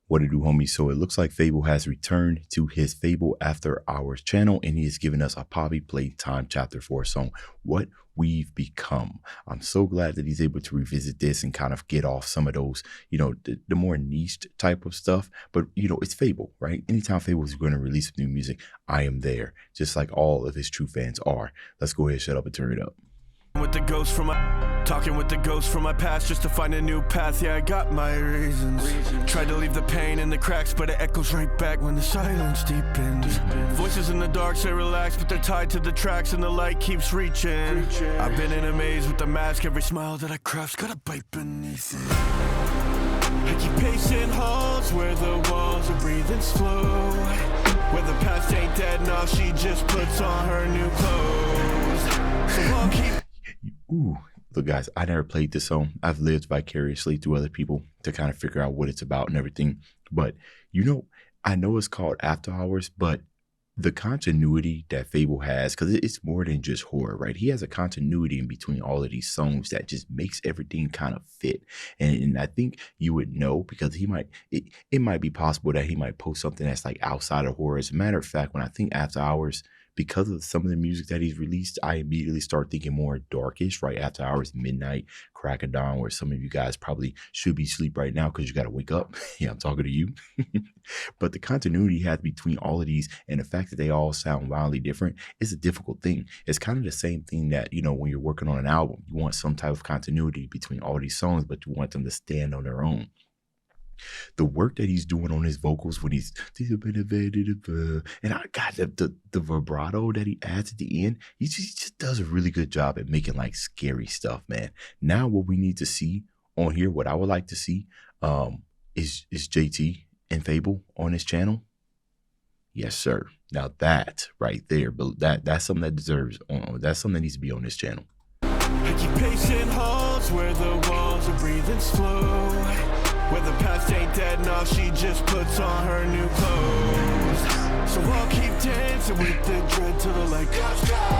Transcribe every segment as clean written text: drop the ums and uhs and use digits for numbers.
What to do, homie? So it looks like Fable has returned to his Fable After Hours channel, and he has given us a Poppy Playtime Chapter 4 song, What We've Become. I'm so glad that he's able to revisit this and kind of get off some of those, you know, the more niche type of stuff. But, you know, it's Fable, right? Anytime Fable is going to release new music, I am there, just like all of his true fans are. Let's go ahead, shut up and turn it up. With the ghost from talking with the ghost from my past just to find a new path. Yeah, I got my reasons. Tried to leave the pain in the cracks, but it echoes right back when the silence deepens. Voices in the dark say relax, but they're tied to the tracks and the light keeps reaching. I've been in a maze with the mask. Every smile that I craft's got a bite beneath it. I keep pacing halls where the walls are breathing slow, where the past ain't dead, now she just puts on her new clothes. So I'll keep. Ooh, look, guys, I never played this song. I've lived vicariously through other people to kind of figure out what it's about and everything. But, you know, I know it's called After Hours, but the continuity that Fable has, because it's more than just horror, right? He has a continuity in between all of these songs that just makes everything kind of fit. And I think you would know, because he might, it might be possible that he might post something that's like outside of horror. As a matter of fact, when I think After Hours, because of some of the music that he's released, I immediately start thinking more darkish, right? After Hours, midnight, crack of dawn, where some of you guys probably should be asleep right now because you got to wake up. Yeah, I'm talking to you. But the continuity he has between all of these and the fact that they all sound wildly different is a difficult thing. It's kind of the same thing that, you know, when you're working on an album, you want some type of continuity between all these songs, but you want them to stand on their own. The work that he's doing on his vocals when he's and I got the vibrato that he adds at the end, he just does a really good job at making like scary stuff, man. Now what we need to see on here, what I would like to see, is JT and Fable on his channel. Yes, sir. Now that right there, but that's something that deserves that's something that needs to be on this channel. I keep pacing halls where the walls are breathing slow, where the past ain't dead, now she just puts on her new clothes. So I'll keep dancing with the dread till the light comes down.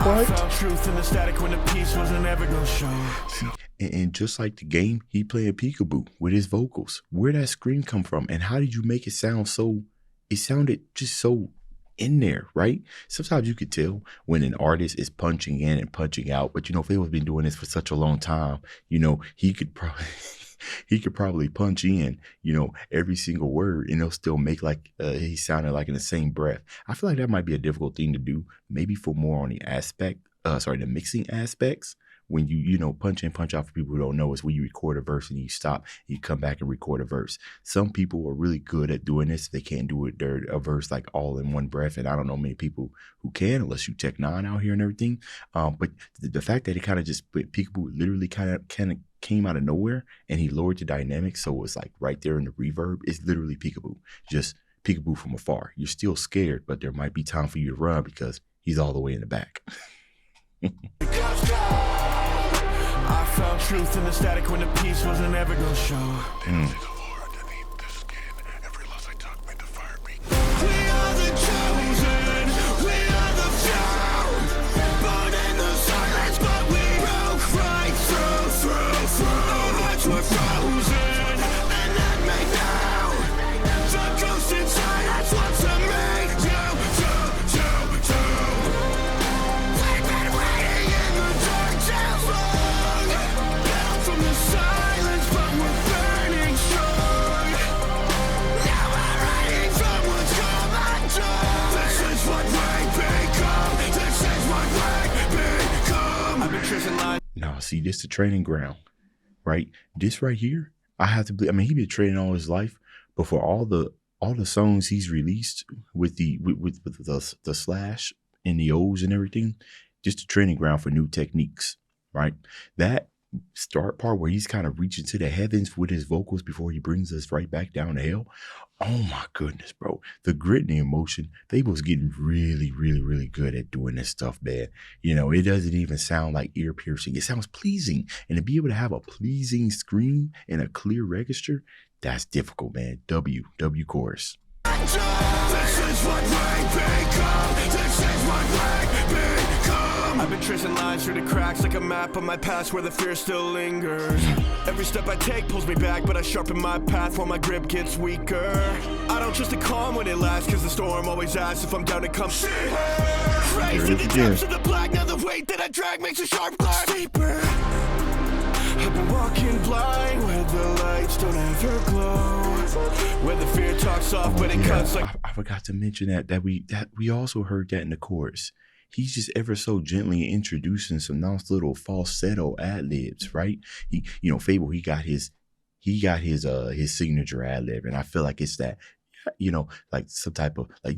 I found truth in the static when the peace wasn't ever gonna show. And just like the game, he playing peekaboo with his vocals. Where'd that scream come from? And how did you make it sound so, it sounded just so in there, right? Sometimes you could tell when an artist is punching in and punching out, but you know, Fable's been doing this for such a long time, you know, he could probably punch in, you know, every single word and it'll still make like he sounded like in the same breath. I feel like that might be a difficult thing to do, maybe for more on the the mixing aspects. When you know, punch in, punch out, for people who don't know, is when you record a verse and you stop, and you come back and record a verse. Some people are really good at doing this. They can't do it, a verse like all in one breath. And I don't know many people who can, unless you Tech 9 out here and everything. But the fact that it kind of just, peekaboo literally kind of came out of nowhere and he lowered the dynamics. So it's like right there in the reverb, it's literally peekaboo, just peekaboo from afar. You're still scared, but there might be time for you to run because he's all the way in the back. I found truth in the static when the peace wasn't ever gonna show. Now, see, this the training ground, right? This right here, I have to believe. I mean, he been training all his life, but for all the songs he's released with the slash and the O's and everything, just a training ground for new techniques, right? That start part where he's kind of reaching to the heavens with his vocals before he brings us right back down to hell. Oh my goodness, bro. The grit and the emotion, Fable's getting really, really, really good at doing this stuff, man. You know, it doesn't even sound like ear piercing. It sounds pleasing. And to be able to have a pleasing scream and a clear register, that's difficult, man. W chorus. This is what we become. This is what we become. I've been tracing lines through the cracks like a map of my past where the fear still lingers. Every step I take pulls me back, but I sharpen my path while my grip gets weaker. I don't trust the calm when it lasts, cause the storm always asks if I'm down to come see her. Raised in the depths of the black, now the weight that I drag makes a sharp glass deeper. I've been walking blind where the lights don't ever glow, where the fear talks off but it cuts like... I forgot to mention that we also heard that in the chorus. He's just ever so gently introducing some nice little falsetto ad-libs, right? He, you know, Fable, he got his signature ad-lib, and I feel like it's that, you know, like some type of like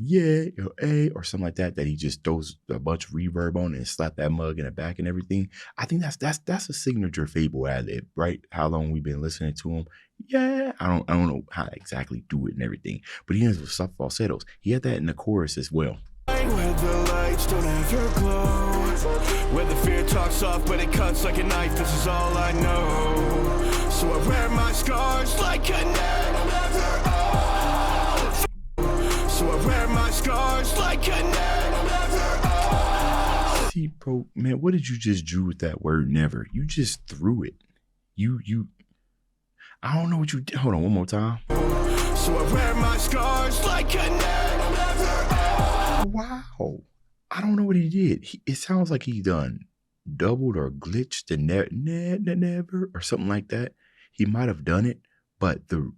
or something like that he just throws a bunch of reverb on it and slap that mug in the back and everything. I think that's a signature Fable ad-lib, right? How long we've been listening to him. Yeah, I don't know how to exactly do it and everything, but he has some falsettos. He had that in the chorus as well. Where the lights don't ever glow, where the fear talks off but it cuts like a knife, this is all I know. So I wear my scars like a never off. So I wear my scars like a never off. See, bro, man, what did you just do with that word never? You just threw it. I don't know what you did. Hold on one more time. So I wear my scars like a never off. Wow. I don't know what he did. It sounds like he done doubled or glitched the never or something like that. He might have done it, but the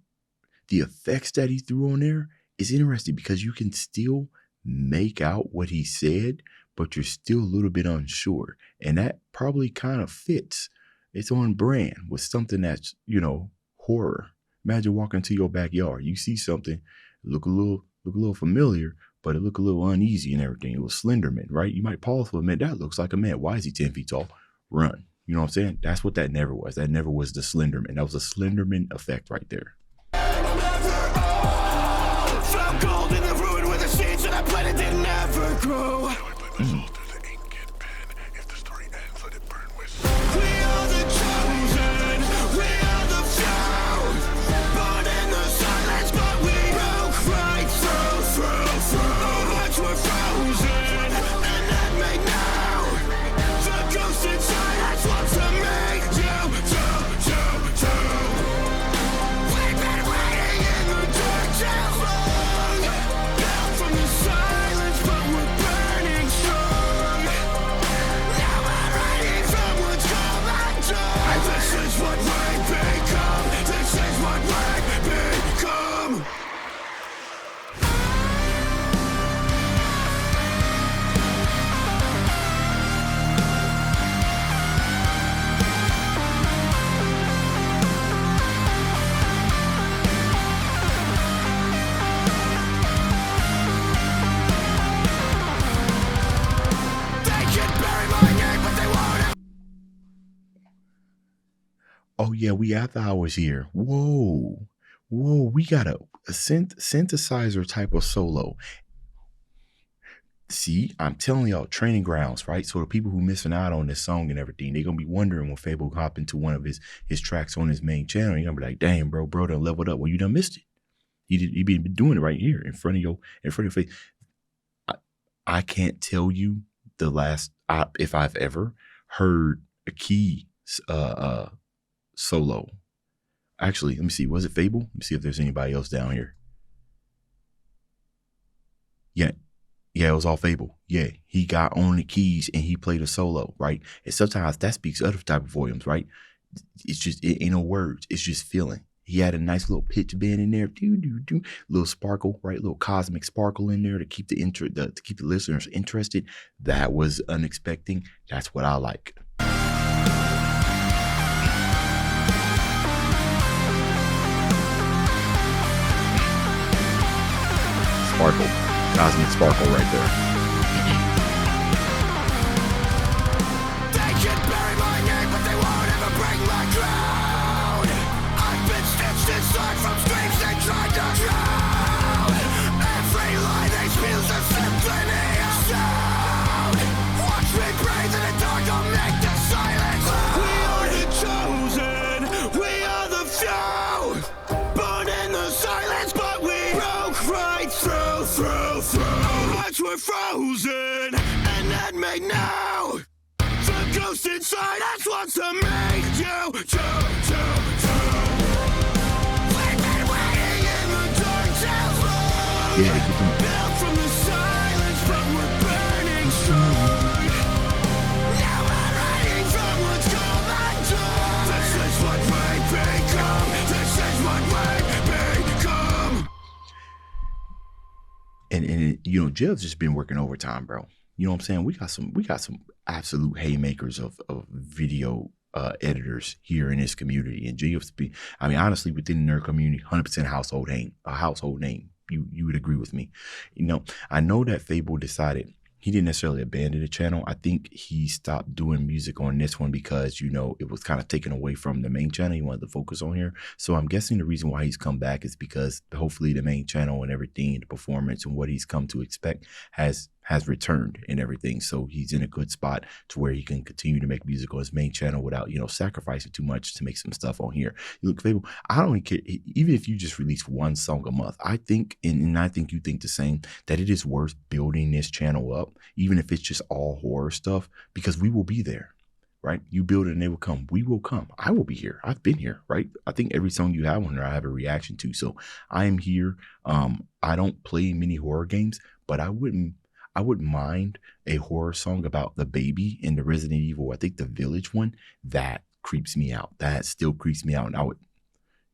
effects that he threw on there is interesting because you can still make out what he said, but you're still a little bit unsure. And that probably kind of fits. It's on brand with something that's, you know, horror. Imagine walking into your backyard. You see something, look a little familiar, but it look a little uneasy and everything. It was Slenderman, right? You might pause for a minute. That looks like a man. Why is he 10 feet tall? Run. You know what I'm saying? That's what that never was. That never was the Slenderman. That was a Slenderman effect right there. Found gold in the ruin where the seeds that I planted didn't ever grow. Oh yeah, we after hours here. Whoa, we got a synthesizer type of solo. See, I'm telling y'all, training grounds, right? So the people who missing out on this song and everything, they're gonna be wondering when Fable hop into one of his tracks on his main channel. You're gonna be like, damn, bro done leveled up. Well, you done missed it. He been doing it right here in front of your face. I can't tell you the last if I've ever heard a key solo. Actually, let me see. Was it Fable? Let me see if there's anybody else down here. Yeah, it was all Fable. Yeah, he got on the keys and he played a solo, right? And sometimes that speaks other type of volumes, right? It's just, it ain't no words. It's just feeling. He had a nice little pitch bend in there, little sparkle, right? Little cosmic sparkle in there to keep to keep the listeners interested. That was unexpected. That's what I like. Sparkle, cosmic sparkle right there. They can bury my name, but they won't ever break my crown. I've been stitched inside from streams they tried to drown. Every lie they spill's a symphony of sound. Watch me breathe in the dark, I'll make the silence loud. We are the chosen, we are the few. Born in the silence, but we broke right through. Our hearts were frozen, and that made now. ghost inside us wants to make you do. We've been waiting in the dark till fall. Built from the silence, but we're burning strong. Now we're hiding from what's come undone. This is what we become. This is what we become. And you know, Jill's just been working overtime, bro. You know what I'm saying? We got some absolute haymakers of video editors here in this community. And Jill's I mean, honestly, within the nerd community, 100% household name. You would agree with me. You know, I know that Fable decided he didn't necessarily abandon the channel. I think he stopped doing music on this one because, you know, it was kind of taken away from the main channel. He wanted to focus on here. So I'm guessing the reason why he's come back is because hopefully the main channel and everything, the performance and what he's come to expect has returned and everything. So he's in a good spot to where he can continue to make music on his main channel without, you know, sacrificing too much to make some stuff on here. Look, Fable, I don't care, even if you just release one song a month, I think, and I think you think the same, that it is worth building this channel up, even if it's just all horror stuff, because we will be there. Right? You build it and they will come. We will come. I will be here. I've been here, right? I think every song you have on there, I have a reaction to. So I am here. I don't play many horror games, but I wouldn't mind a horror song about the baby in the Resident Evil, I think the Village one. That creeps me out. That still creeps me out. And I would,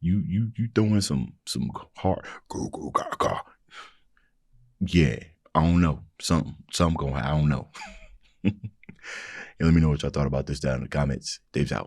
you throwing some hard, go, gaga. Yeah, I don't know. Something going, I don't know. And let me know what y'all thought about this down in the comments. Dave's out.